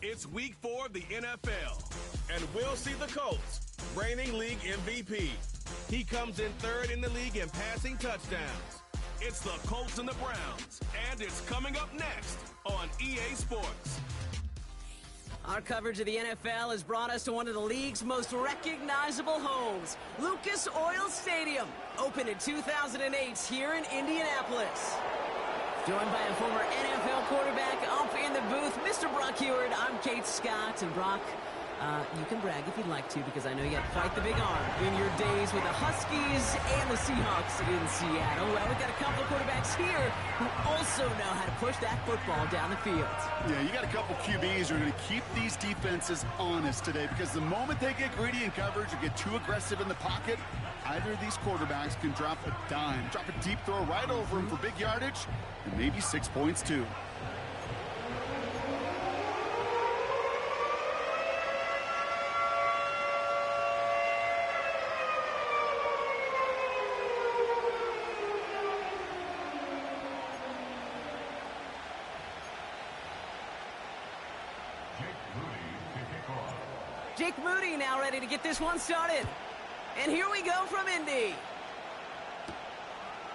It's week 4 of the NFL, and we'll see the Colts, reigning league MVP. He comes in third in the league in passing touchdowns. It's the Colts and the Browns, and it's coming up next on EA Sports. Our coverage of the NFL has brought us to one of the league's most recognizable homes, Lucas Oil Stadium, opened in 2008 here in Indianapolis. Joined by a former NFL quarterback up in the booth, Mr. Brock Heward. I'm Kate Scott, and Brock, you can brag if you'd like to, because I know you had quite the big arm in your days with the Huskies and the Seahawks in Seattle. Well, we've got a couple of quarterbacks here who also know how to push that football down the field. Yeah, you got a couple QBs who are going to keep these defenses honest today, because the moment they get greedy in coverage or get too aggressive in the pocket, either of these quarterbacks can drop a dime, drop a deep throw right over him for big yardage, and maybe 6 points too. Jake Moody now ready to get this one started. And here we go from Indy.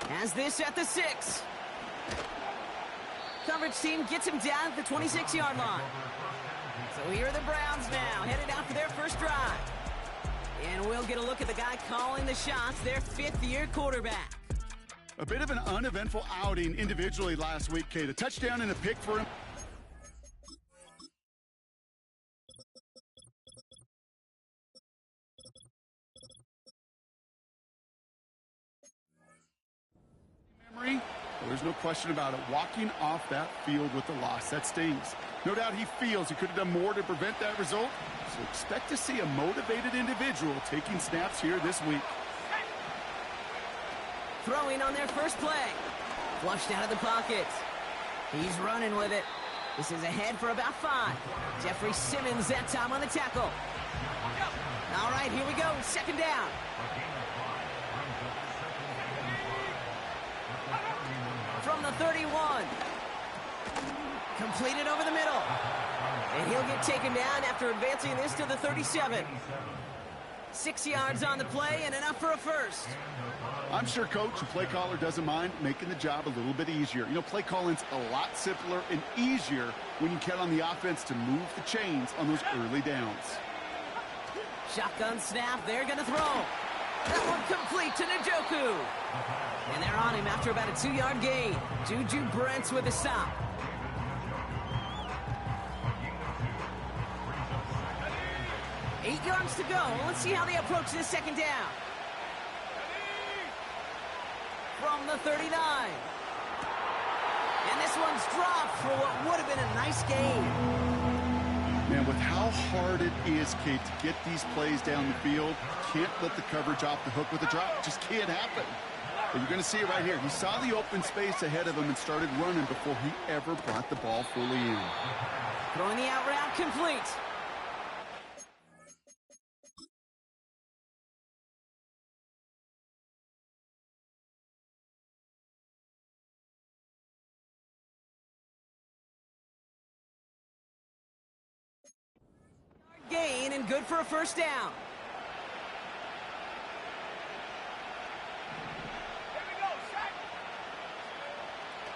Has this at the 6. Coverage team gets him down at the 26-yard line. So here are the Browns now, headed out for their first drive. And we'll get a look at the guy calling the shots, their 5th-year quarterback. A bit of an uneventful outing individually last week, Kate. A touchdown and a pick for him. Well, there's no question about it. Walking off that field with the loss, that stings. No doubt he feels he could have done more to prevent that result. So expect to see a motivated individual taking snaps here this week. Throwing on their first play. Flushed out of the pocket. He's running with it. This is ahead for about 5. Jeffrey Simmons that time on the tackle. All right, here we go. 2nd down. From the 31. Completed over the middle. And he'll get taken down after advancing this to the 37. 6 yards on the play and enough for a first. I'm sure coach and play caller doesn't mind making the job a little bit easier. You know, play calling's a lot simpler and easier when you count on the offense to move the chains on those early downs. Shotgun snap. They're going to throw. That one complete to Njoku. And they're on him after about a 2-yard gain. Juju Brents with a stop. Eight yards to go. Let's see how they approach this 2nd down. From the 39. And this one's dropped for what would have been a nice gain. Man, with how hard it is, Kate, to get these plays down the field, can't let the coverage off the hook with a drop. It just can't happen. But you're going to see it right here. He saw the open space ahead of him and started running before he ever brought the ball fully in. Throwing the out route complete. Gain and good for a first down.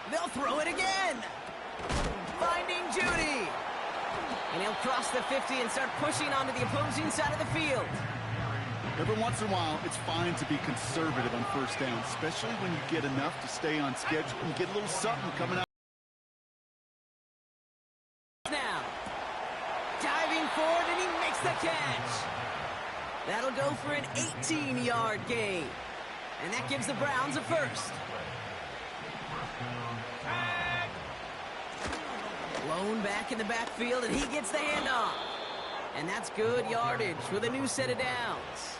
They'll throw it again. Finding Judy. And he'll cross the 50 and start pushing onto the opposing side of the field. Every once in a while, it's fine to be conservative on first down, especially when you get enough to stay on schedule and get a little something coming out. Now, diving forward, and he makes the catch. That'll go for an 18-yard gain. And that gives the Browns a first. Blown back in the backfield, and he gets the handoff. And that's good yardage with a new set of downs.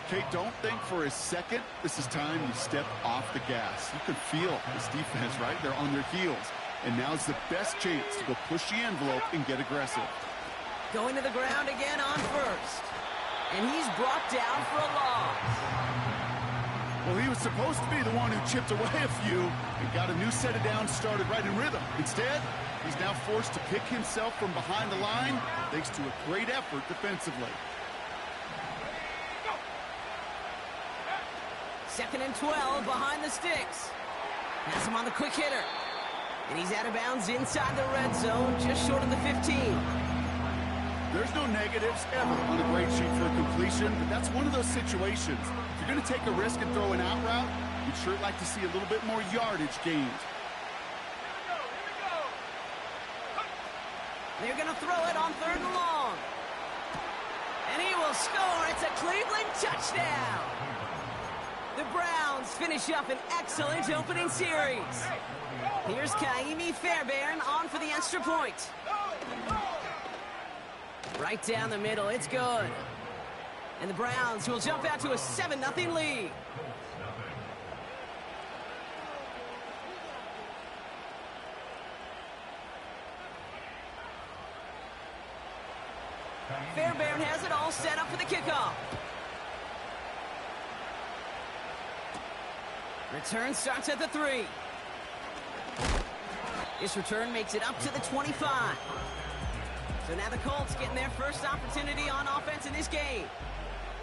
Kate, don't think for a second this is time you step off the gas. You can feel this defense, right? They're on their heels. And now's the best chance to go push the envelope and get aggressive. Going to the ground again on first. And he's brought down for a loss. Well, he was supposed to be the one who chipped away a few and got a new set of downs started right in rhythm. Instead, He's now forced to pick himself from behind the line thanks to a great effort defensively. 2nd and 12 behind the sticks. Has him on the quick hitter. And he's out of bounds inside the red zone, just short of the 15. There's no negatives ever on a grade sheet for a completion, but that's one of those situations. If you're going to take a risk and throw an out route, you'd sure like to see a little bit more yardage gained. They're going to throw it on 3rd and long. And he will score. It's a Cleveland touchdown. The Browns finish up an excellent opening series. Here's Kaimi Fairbairn on for the extra point. Right down the middle, it's good. And the Browns will jump out to a 7-0 lead. Fairbairn has it all set up for the kickoff. Return starts at the 3. This return makes it up to the 25. So now the Colts getting their first opportunity on offense in this game.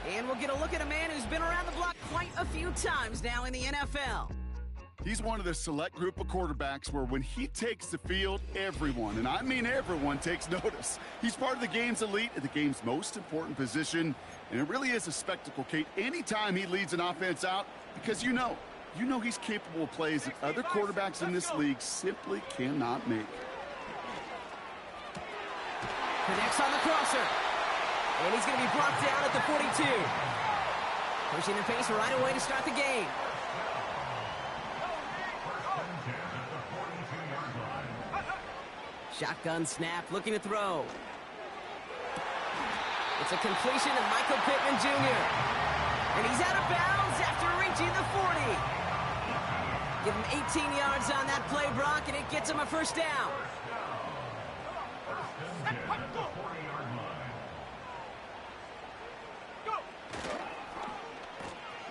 And we'll get a look at a man who's been around the block quite a few times now in the NFL. He's one of the select group of quarterbacks where when he takes the field, everyone, and I mean everyone, takes notice. He's part of the game's elite at the game's most important position, and it really is a spectacle, Kate, anytime he leads an offense out, because you know he's capable of plays that other quarterbacks in this league simply cannot make. Connects on the crosser. And he's going to be brought down at the 42. Pushing the pace right away to start the game. Shotgun snap, looking to throw. It's a completion to Michael Pittman Jr. And he's out of bounds after reaching the 40. Give him 18 yards on that play, Brock, and it gets him a first down.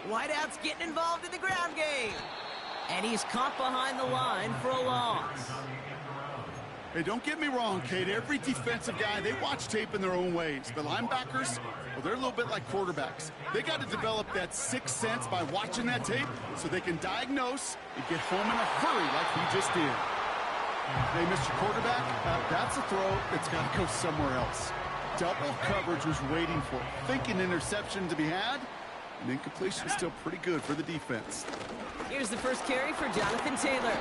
Whiteout's getting involved in the ground game. And he's caught behind the line for a loss. Hey, don't get me wrong, Kate. Every defensive guy, they watch tape in their own ways. But linebackers, well, they're a little bit like quarterbacks. They got to develop that sixth sense by watching that tape so they can diagnose and get home in a hurry like he just did. Hey, Mr. Quarterback, that's a throw that's got to go somewhere else. Double coverage was waiting for it. Thinking interception to be had, and incompletion still pretty good for the defense. Here's the first carry for Jonathan Taylor.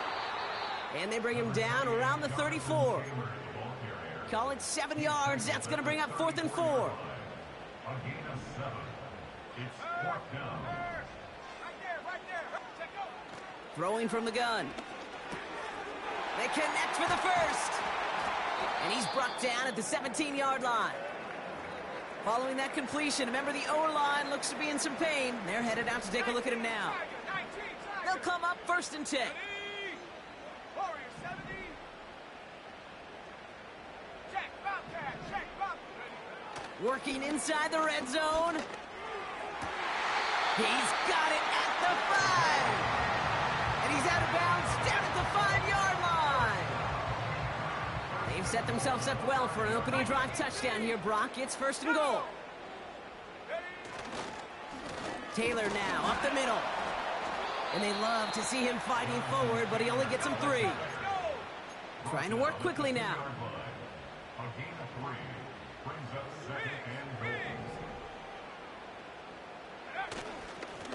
And they bring him down around the 34. Call it 7 yards. That's going to bring up 4th and 4. Throwing from the gun. They connect for the first. And he's brought down at the 17-yard line. Following that completion, remember the O-line looks to be in some pain. They're headed out to take a look at him now. They'll come up 1st and 10. Working inside the red zone. He's got it at the 5. And he's out of bounds down at the 5-yard line. They've set themselves up well for an opening drive touchdown here, Brock. It's 1st and goal. Taylor now up the middle. And they love to see him fighting forward, but he only gets him 3. Trying to work quickly now.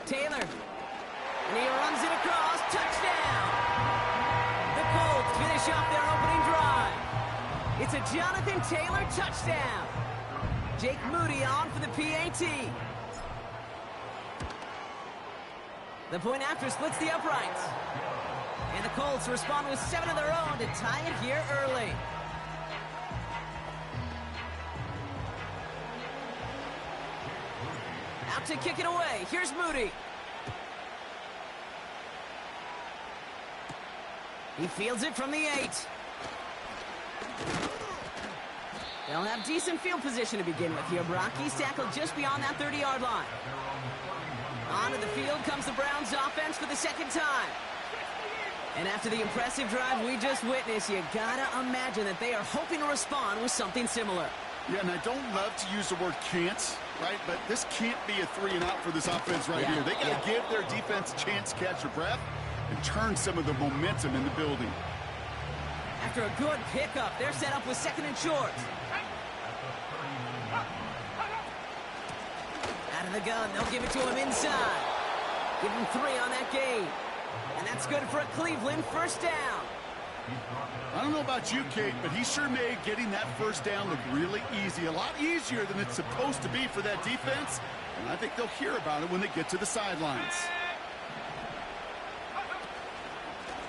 Taylor, and he runs it across, touchdown! The Colts finish off their opening drive. It's a Jonathan Taylor touchdown. Jake Moody on for the PAT. The point after splits the uprights. And the Colts respond with 7 of their own to tie it here early. Out to kick it away. Here's Moody. He fields it from the 8. They'll have decent field position to begin with here. Brock, he's tackled just beyond that 30-yard line. Onto the field comes the Browns offense for the 2nd time. And after the impressive drive we just witnessed, you gotta imagine that they are hoping to respond with something similar. Yeah, and I don't love to use the word can't, right? But this can't be a 3-and-out for this offense right here. They got to give their defense a chance to catch their breath and turn some of the momentum in the building. After a good pickup, they're set up with 2nd and short. Out of the gun, they'll give it to him inside. Give him 3 on that game. And that's good for a Cleveland first down. I don't know about you, Kate, but he sure made getting that first down look really easy. A lot easier than it's supposed to be for that defense. And I think they'll hear about it when they get to the sidelines.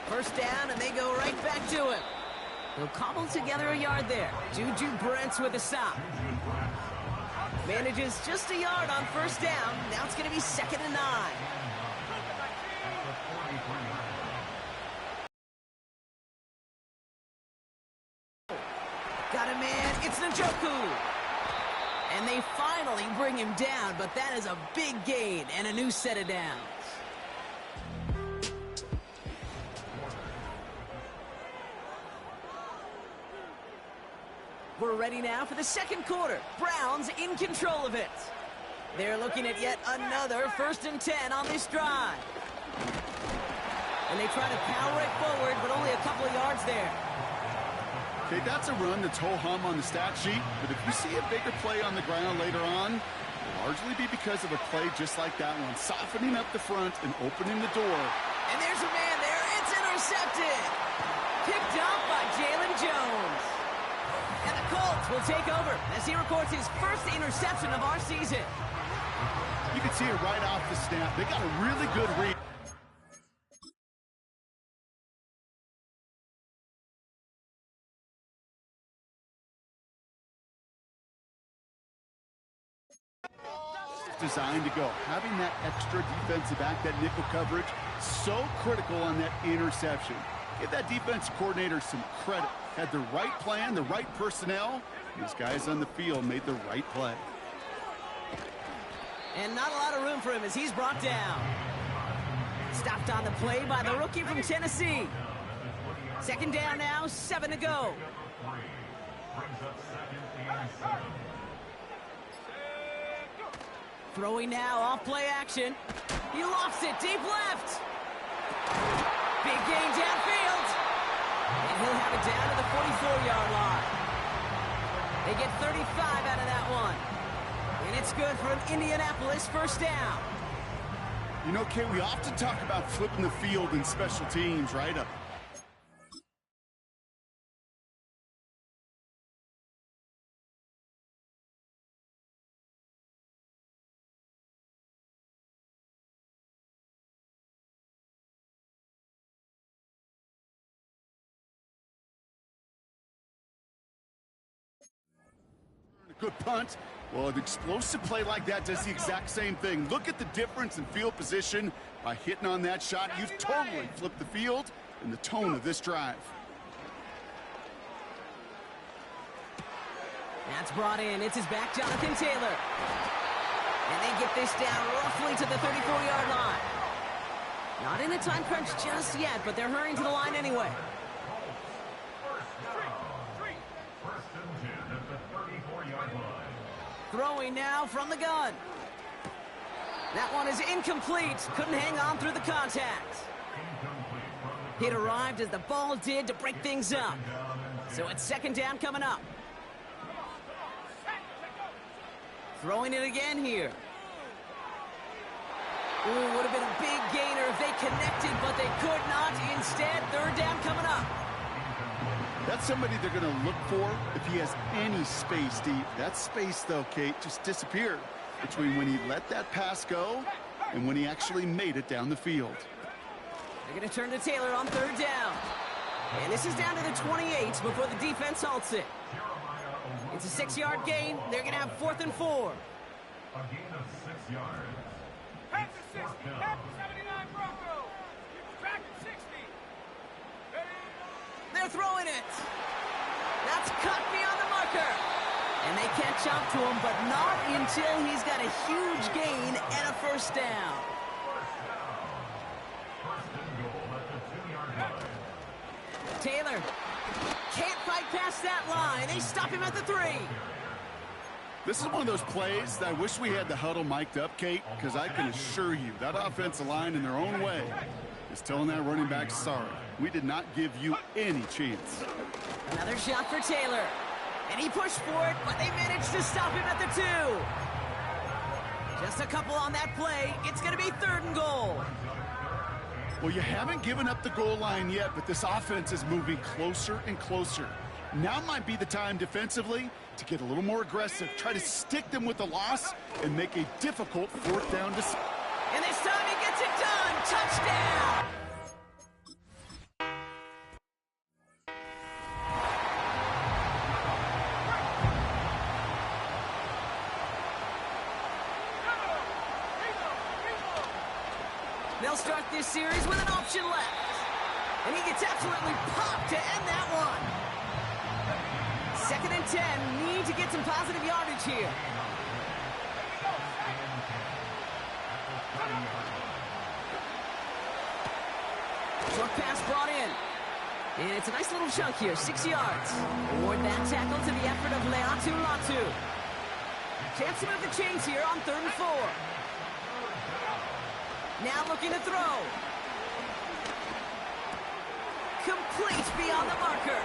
First down, and they go right back to him. He'll cobble together a yard there. Juju Brents with a stop. Manages just a yard on first down. Now it's going to be 2nd and 9. Got a man. It's Njoku. And they finally bring him down, but that is a big gain and a new set of downs. We're ready now for the 2nd quarter. Browns in control of it. They're looking at yet another 1st and 10 on this drive. And they try to power it forward, but only a couple of yards there. Okay, that's a run that's ho-hum on the stat sheet, but if you see a bigger play on the ground later on, it'll largely be because of a play just like that one, softening up the front and opening the door. And there's a man there. It's intercepted. Picked up by Jalen Jones. And the Colts will take over as he records his first interception of our season. You can see it right off the snap. They got a really good read. Designed to go. Having that extra defensive back, that nickel coverage, so critical on that interception. Give that defense coordinator some credit. Had the right plan, the right personnel. These guys on the field made the right play. And not a lot of room for him as he's brought down. Stopped on the play by the rookie from Tennessee. 2nd down now, 7 to go. Throwing now, off play action. He lofts it deep left. Big gain downfield. And he'll have it down to the 44-yard line. They get 35 out of that one. And it's good for an Indianapolis first down. You know, Kate, we often talk about flipping the field in special teams, right? Good punt. Well, an explosive play like that does the exact same thing. Look at the difference in field position by hitting on that shot. You've totally flipped the field and the tone of this drive. That's brought in. It's his back, Jonathan Taylor. And they get this down roughly to the 34-yard line. Not in a time crunch just yet, but they're hurrying to the line anyway. Throwing now from the gun. That one is incomplete. Couldn't hang on through the contact. It arrived as the ball did to break things up. So it's 2nd down coming up. Throwing it again here. Ooh, would have been a big gainer if they connected, but they could not. Instead, 3rd down coming up. That's somebody they're going to look for if he has any space deep. That space, though, Kate, just disappeared between when he let that pass go and when he actually made it down the field. They're going to turn to Taylor on 3rd down. And this is down to the 28 before the defense halts it. It's a 6-yard gain. They're going to have 4th and 4. A gain of 6 yards. Pass to 60. Pass to 79 Broncos. Track to 60. They're throwing it. That's cut beyond the marker. And they catch up to him, but not until he's got a huge gain and a first down. First and goal at the 2-yard line. Taylor can't fight past that line. They stop him at the 3. This is one of those plays that I wish we had the huddle mic'd up, Kate, because I can assure you that offensive line in their own way is telling that running back, sorry, we did not give you any chance. Another shot for Taylor. And he pushed for it, but they managed to stop him at the 2. Just a couple on that play. It's going to be 3rd and goal. Well, you haven't given up the goal line yet, but this offense is moving closer and closer. Now might be the time defensively to get a little more aggressive, try to stick them with the loss, and make a difficult 4th down decision. And this time he gets it done. Touchdown! They'll start this series with an option left. And he gets absolutely popped to end that one. 2nd and 10. Need to get some positive yardage here. Short pass brought in. And it's a nice little chunk here, 6 yards. Award that tackle to the effort of Leatu Latu. Chance to move the chains here on 3rd and 4. Now looking to throw. Complete beyond the marker.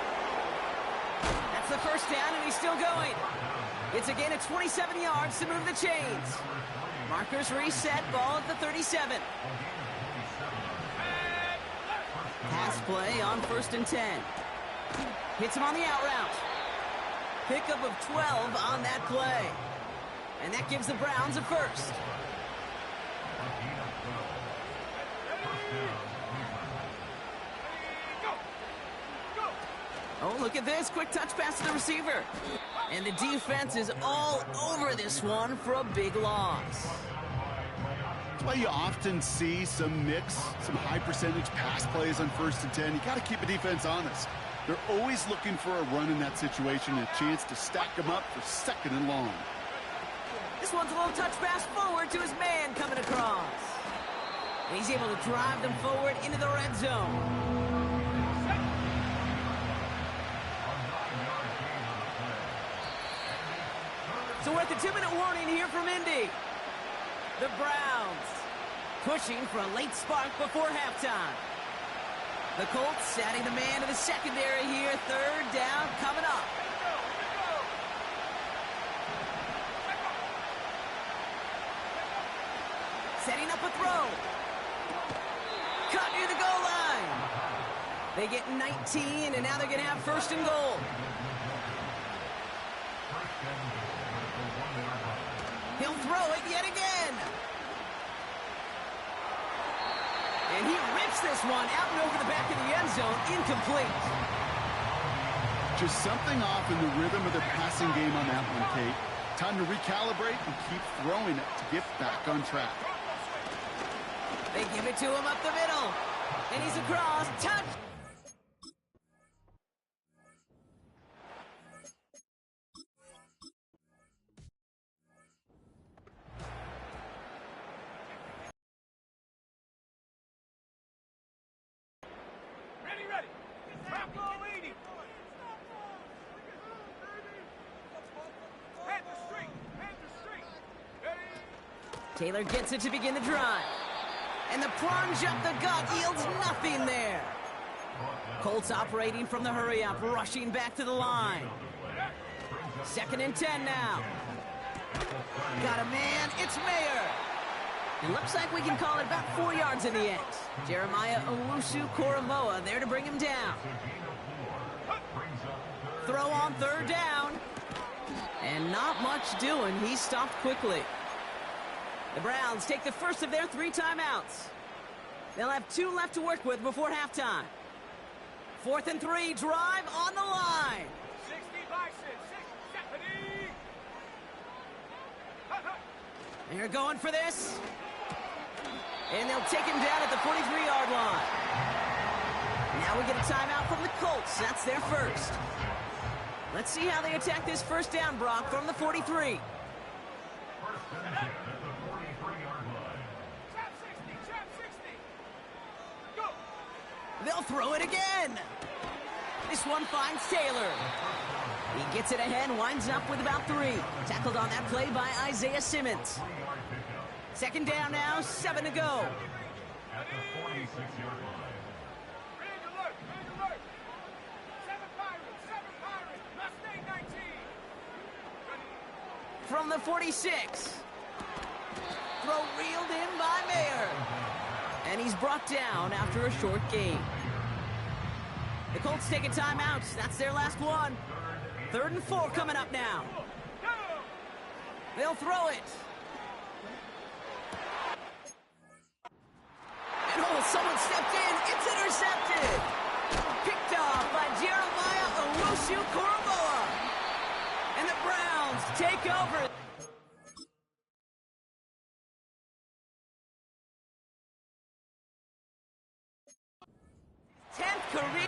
That's the 1st down, and he's still going. It's a gain of 27 yards to move the chains. Markers reset, ball at the 37. Pass play on 1st and 10. Hits him on the out route. Pickup of 12 on that play. And that gives the Browns a 1st. Oh, look at this. Quick touch pass to the receiver. And the defense is all over this one for a big loss. That's why you often see some mix, some high percentage pass plays on 1st and 10. You got to keep a defense honest. They're always looking for a run in that situation and a chance to stack them up for 2nd and long. This one's a little touch pass forward to his man coming across. And he's able to drive them forward into the red zone. So we're at the 2-minute warning here from Indy. The Browns pushing for a late spark before halftime. The Colts adding the man to the secondary here. 3rd down coming up. Setting up a throw. Cut near the goal line. They get 19, and now they're going to have 1st and goal. He'll throw it yet again. And he rips this one out and over the back of the end zone. Incomplete. Just something off in the rhythm of their passing game on that one, Kate. Time to recalibrate and keep throwing it to get back on track. They give it to him up the middle. And he's across. Touch! Ready. Top ball leading. Head the street. Ready. Taylor gets it to begin the drive. And the plunge up the gut yields nothing there. Colts operating from the hurry-up, rushing back to the line. 2nd and 10 now. Got a man, it's Mayer. It looks like we can call it about 4 yards in the end. Jeremiah Owusu-Koramoah there to bring him down. Throw on 3rd down. And not much doing. He stopped quickly. The Browns take the first of their 3 timeouts. They'll have 2 left to work with before halftime. 4th and 3, drive on the line. 60 Bison, 70. They're going for this. And they'll take him down at the 43-yard line. Now we get a timeout from the Colts. That's their first. Let's see how they attack this 1st down, Brock, from the 43. Trap 60. Go. They'll throw it again. This one finds Taylor. He gets it ahead, winds up with about 3. Tackled on that play by Isaiah Simmons. Second down now, 7 to go. At the 46-yard line. Red alert! Red alert! 7 Pirates! 7 Pirates! Mustang 19! From the 46. Throw reeled in by Mayer. And he's brought down after a short gain. The Colts take a timeout. That's their last one. 3rd and 4 coming up now. They'll throw it. And oh, someone stepped in. It's intercepted. Picked off by Jeremiah Owusu-Koramoah. And the Browns take over. 10th career